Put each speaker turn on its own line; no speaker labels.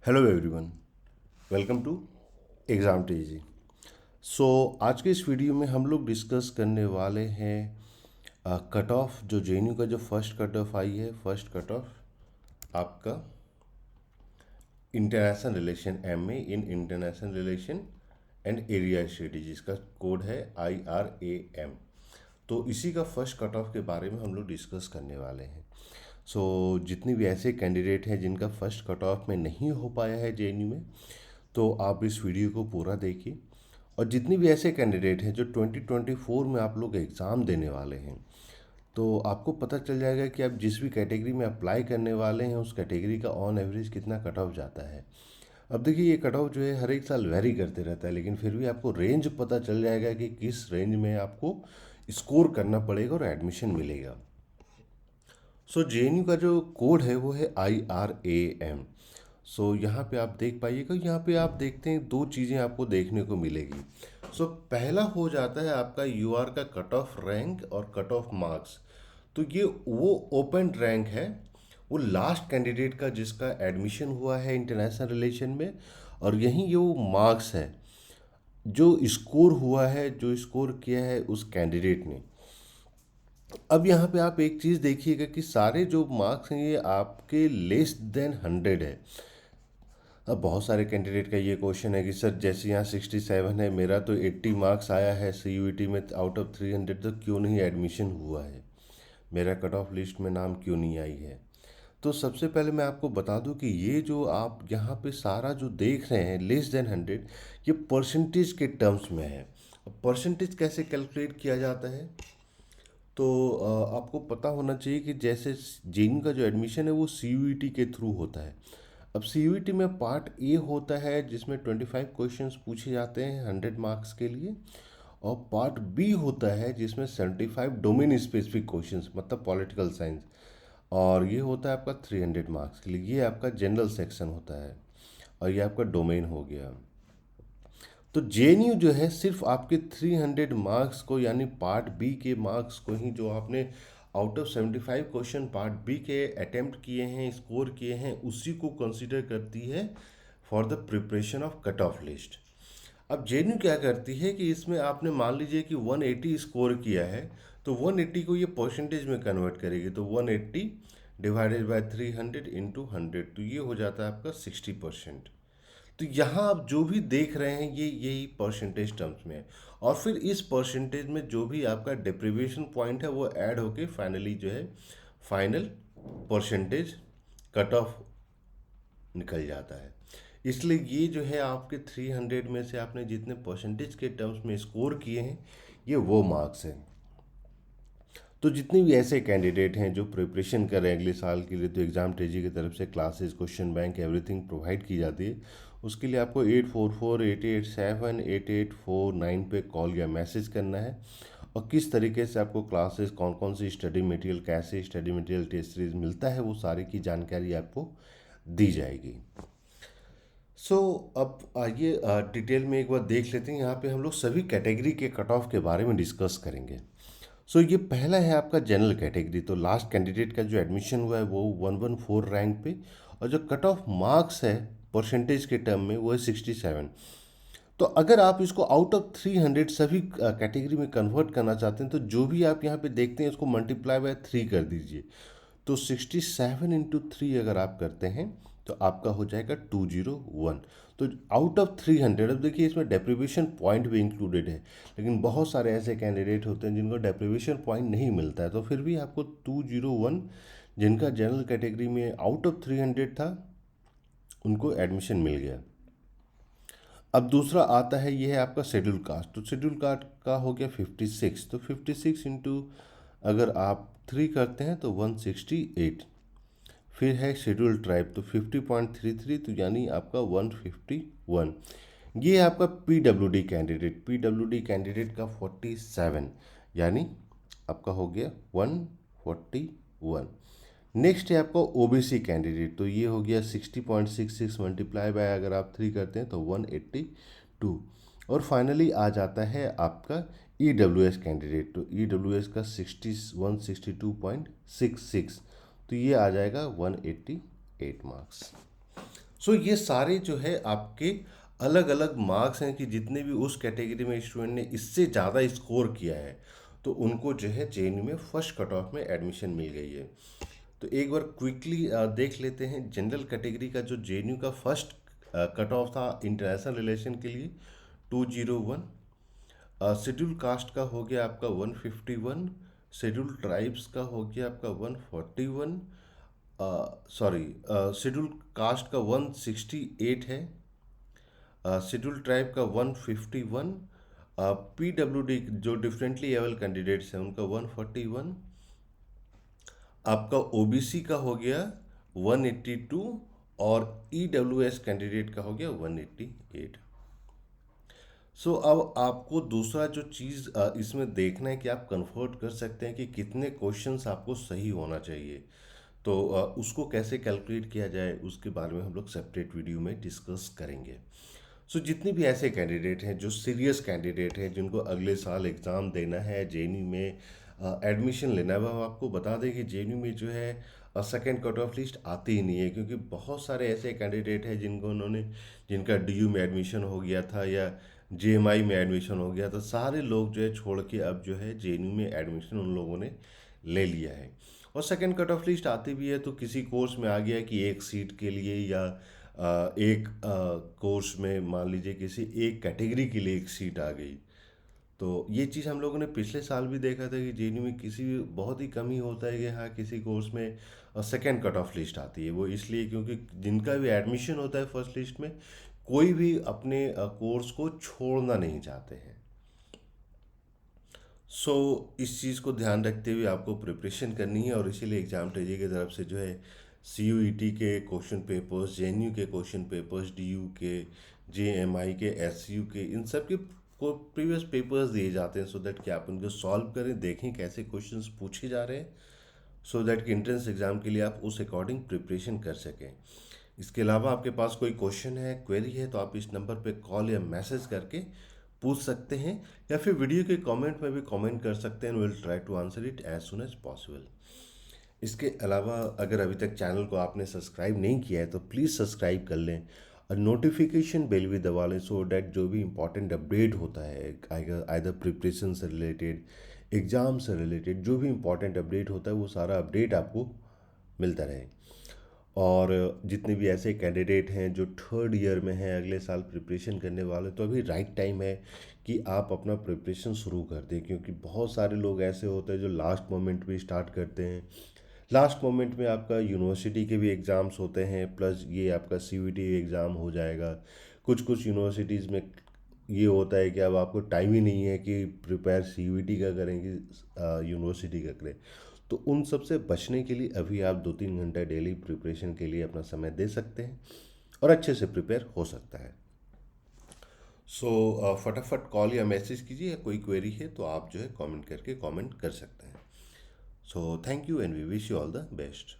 Hello everyone, welcome to exam TG. आज के इस वीडियो में हम लोग डिस्कस करने वाले हैं कट ऑफ जो जेएनयू का जो फर्स्ट कट ऑफ आई है। फर्स्ट कट ऑफ आपका international relation MA in international relation and area study, जिसका कोड है IRAM। तो इसी का फर्स्ट कट ऑफ के बारे में हम लोग डिस्कस करने वाले हैं। जितनी भी ऐसे कैंडिडेट हैं जिनका फर्स्ट कट ऑफ में नहीं हो पाया है जेएनयू में, तो आप इस वीडियो को पूरा देखिए। और जितनी भी ऐसे कैंडिडेट हैं जो 2024 में आप लोग एग्ज़ाम देने वाले हैं, तो आपको पता चल जाएगा कि आप जिस भी कैटेगरी में अप्लाई करने वाले हैं उस कैटेगरी का ऑन एवरेज कितना कट ऑफ जाता है। अब देखिए, ये कट ऑफ जो है हर एक साल वेरी करते रहता है, लेकिन फिर भी आपको रेंज पता चल जाएगा कि किस रेंज में आपको स्कोर करना पड़ेगा और एडमिशन मिलेगा। जेएनयू का जो कोड है वो है IRAM। यहाँ पे आप देख पाइएगा, यहाँ पे आप देखते हैं दो चीज़ें आपको देखने को मिलेगी। पहला हो जाता है आपका UR का कट ऑफ रैंक और कट ऑफ मार्क्स। तो ये वो ओपन रैंक है, वो लास्ट कैंडिडेट का जिसका एडमिशन हुआ है इंटरनेशनल रिलेशन में, और यहीं ये वो मार्क्स है जो स्कोर हुआ है, जो स्कोर किया है उस कैंडिडेट ने। अब यहाँ पे आप एक चीज़ देखिएगा कि सारे जो मार्क्स हैं ये आपके लेस देन 100 है। अब बहुत सारे कैंडिडेट का ये क्वेश्चन है कि सर जैसे यहाँ 67 है, मेरा तो 80 मार्क्स आया है CUET में आउट ऑफ 300, तो क्यों नहीं एडमिशन हुआ है, मेरा कट ऑफ लिस्ट में नाम क्यों नहीं आई है। तो सबसे पहले मैं आपको बता दूं कि ये जो आप यहाँ पे सारा जो देख रहे हैं लेस देन 100, ये परसेंटेज के टर्म्स में है। परसेंटेज कैसे कैलकुलेट किया जाता है, तो आपको पता होना चाहिए कि जैसे जेईई का जो एडमिशन है वो CUET के थ्रू होता है। अब CUET में पार्ट ए होता है जिसमें 25 क्वेश्चंस पूछे जाते हैं 100 मार्क्स के लिए, और पार्ट बी होता है जिसमें 75 डोमेन स्पेसिफिक क्वेश्चंस, मतलब पॉलिटिकल साइंस, और ये होता है आपका 300 मार्क्स के लिए। ये आपका जनरल सेक्शन होता है और ये आपका डोमेन हो गया। तो जेएनयू जो है सिर्फ आपके 300 मार्क्स को, यानी पार्ट बी के मार्क्स को ही, जो आपने out of 75 question part B के अटेम्प्ट किए हैं, स्कोर किए हैं, उसी को कंसीडर करती है for the preparation of cut off list. अब जेएनयू क्या करती है कि इसमें आपने मान लीजिए कि 180 स्कोर किया है, तो 180 को ये परसेंटेज में कन्वर्ट करेगी। तो 180 डिवाइडेड बाय 300 इंटू 100, तो ये हो जाता है आपका 60%। तो यहाँ आप जो भी देख रहे हैं ये यही परसेंटेज टर्म्स में है, और फिर इस परसेंटेज में जो भी आपका डिप्रीविएशन पॉइंट है वो ऐड होके फाइनली जो है फाइनल परसेंटेज कट ऑफ निकल जाता है। इसलिए ये जो है आपके 300 में से आपने जितने परसेंटेज के टर्म्स में स्कोर किए हैं ये वो मार्क्स हैं। तो जितने भी ऐसे कैंडिडेट हैं जो प्रिपरेशन कर रहे हैं अगले साल के लिए, तो एग्ज़ाम टेजी की तरफ से classes, question bank, everything provide की जाती है। उसके लिए आपको 8448878849 पे कॉल या मैसेज करना है, और किस तरीके से आपको क्लासेस, कौन कौन सी स्टडी मटेरियल, कैसे स्टडी मटेरियल टेस्ट सीरीज मिलता है, वो सारी की जानकारी आपको दी जाएगी। अब आइए डिटेल में एक बार देख लेते हैं। यहाँ पे हम लोग सभी कैटेगरी के कट ऑफ के बारे में डिस्कस करेंगे। ये पहला है आपका जनरल कैटेगरी। तो लास्ट कैंडिडेट का जो एडमिशन हुआ है वो 114 रैंक पे, और जो कट ऑफ मार्क्स है परसेंटेज के टर्म में वो है 67। तो अगर आप इसको आउट ऑफ 300 सभी कैटेगरी में कन्वर्ट करना चाहते हैं, तो जो भी आप यहाँ पे देखते हैं उसको मल्टीप्लाई बाय 3 कर दीजिए। तो 67 इंटू 3 अगर आप करते हैं तो आपका हो जाएगा 201। तो आउट ऑफ 300, अब देखिए इसमें डेप्रीवेशन पॉइंट भी इंक्लूडेड है, लेकिन बहुत सारे ऐसे कैंडिडेट होते हैं जिनको डेप्रीवेशन पॉइंट नहीं मिलता है, तो फिर भी आपको 201 जिनका जनरल कैटेगरी में आउट ऑफ 300 था उनको एडमिशन मिल गया। अब दूसरा आता है, ये है आपका शेड्यूल कास्ट। तो शेड्यूल कास्ट का हो गया 56। तो 56 इंटू अगर आप 3 करते हैं तो 168। फिर है शेड्यूल ट्राइब, तो 50.33, तो यानी आपका 151। ये है आपका PWD कैंडिडेट। PWD कैंडिडेट का 47, यानी आपका हो गया 141। नेक्स्ट है आपका OBC कैंडिडेट। तो ये हो गया 60.66 मल्टीप्लाई बाय अगर आप 3 करते हैं तो 182। और फाइनली आ जाता है आपका EWS कैंडिडेट। तो EWS का 162.66, तो ये आ जाएगा 188 मार्क्स। सो ये सारे जो है आपके अलग अलग मार्क्स हैं कि जितने भी उस कैटेगरी में स्टूडेंट ने इससे ज़्यादा स्कोर किया है तो उनको जो है जेएनयू में फर्स्ट कट ऑफ में एडमिशन मिल गई है। तो एक बार क्विकली देख लेते हैं जनरल कैटेगरी का जो जेएनयू का फर्स्ट कट ऑफ था इंटरनेशनल रिलेशन के लिए 201। शेड्यूल कास्ट का हो गया आपका 151। शेड्यूल ट्राइब्स का हो गया आपका 141। सॉरी, शेड्यूल कास्ट का 168 है। शेड्यूल ट्राइब का 151। पीडब्ल्यूडी जो डिफरेंटली एबल कैंडिडेट्स हैं उनका 141। आपका ओबीसी का हो गया 182 और ईडब्ल्यूएस कैंडिडेट का हो गया 188। सो अब आपको दूसरा जो चीज़ इसमें देखना है कि आप कन्फर्ट कर सकते हैं कि कितने क्वेश्चंस आपको सही होना चाहिए। तो उसको कैसे कैलकुलेट किया जाए उसके बारे में हम लोग सेपरेट वीडियो में डिस्कस करेंगे। सो जितने भी ऐसे कैंडिडेट हैं जो सीरियस कैंडिडेट हैं जिनको अगले साल एग्ज़ाम देना है जेएनयू में एडमिशन लेना है, वह आपको बता दें कि जेएनयू में जो है सेकेंड कट ऑफ लिस्ट आती ही नहीं है, क्योंकि बहुत सारे ऐसे कैंडिडेट हैं जिनका डीयू में एडमिशन हो गया था या जेएमआई में एडमिशन हो गया था। सारे लोग जो है छोड़ के अब जो है जेएनयू में एडमिशन उन लोगों ने ले लिया है। और सेकेंड कट ऑफ लिस्ट आती भी है तो किसी कोर्स में आ गया कि एक सीट के लिए या एक कोर्स में मान लीजिए किसी एक कैटेगरी के लिए एक सीट आ गई। तो ये चीज़ हम लोगों ने पिछले साल भी देखा था कि जेएनयू में किसी बहुत ही कम ही होता है कि हाँ किसी कोर्स में सेकेंड कट ऑफ लिस्ट आती है। वो इसलिए क्योंकि जिनका भी एडमिशन होता है फर्स्ट लिस्ट में कोई भी अपने कोर्स को छोड़ना नहीं चाहते हैं। सो इस चीज़ को ध्यान रखते हुए आपको प्रिपरेशन करनी है और इसीलिए एग्ज़ाम ट्रेजरी की तरफ से जो है सीयूईटी के क्वेश्चन पेपर्स, जेएनयू के क्वेश्चन पेपर्स, डीयू के, जेएमआई के, एसयू के, इन सब के को प्रीवियस पेपर्स दिए जाते हैं सो दैट कि आप उनको सॉल्व करें, देखें कैसे क्वेश्चंस पूछे जा रहे हैं, सो दैट कि एंट्रेंस एग्ज़ाम के लिए आप उस अकॉर्डिंग प्रिपरेशन कर सकें। इसके अलावा आपके पास कोई क्वेश्चन है, क्वेरी है, तो आप इस नंबर पे कॉल या मैसेज करके पूछ सकते हैं या फिर वीडियो के कमेंट में भी कमेंट कर सकते हैं। Will try to answer it as soon as possible. इसके अलावा अगर अभी तक चैनल को आपने सब्सक्राइब नहीं किया है तो प्लीज़ सब्सक्राइब कर लें और नोटिफिकेशन बेल भी दबा लें सो डैट जो भी इम्पोर्टेंट अपडेट होता है आइदर प्रिपरेशन से रिलेटेड, एग्ज़ाम से रिलेटेड, जो भी इम्पोर्टेंट अपडेट होता है वो सारा अपडेट आपको मिलता रहे। और जितने भी ऐसे कैंडिडेट हैं जो थर्ड ईयर में हैं अगले साल प्रिपरेशन करने वाले, तो अभी राइट टाइम है कि आप अपना प्रिपरेशन शुरू कर दें, क्योंकि बहुत सारे लोग ऐसे होते हैं जो लास्ट मोमेंट में स्टार्ट करते हैं। लास्ट मोमेंट में आपका यूनिवर्सिटी के भी एग्ज़ाम्स होते हैं प्लस ये आपका सीयूईटी एग्ज़ाम हो जाएगा। कुछ कुछ यूनिवर्सिटीज़ में ये होता है कि अब आपको टाइम ही नहीं है कि प्रिपेयर सीयूईटी का करेंगे, यूनिवर्सिटी का करें। तो उन सब से बचने के लिए अभी आप 2-3 घंटा डेली प्रिपरेशन के लिए अपना समय दे सकते हैं और अच्छे से प्रिपेयर हो सकता है। सो फटाफट कॉल या मैसेज कीजिए, या कोई क्वेरी है तो आप जो है कमेंट करके कमेंट कर सकते हैं। So thank you and we wish you all the best.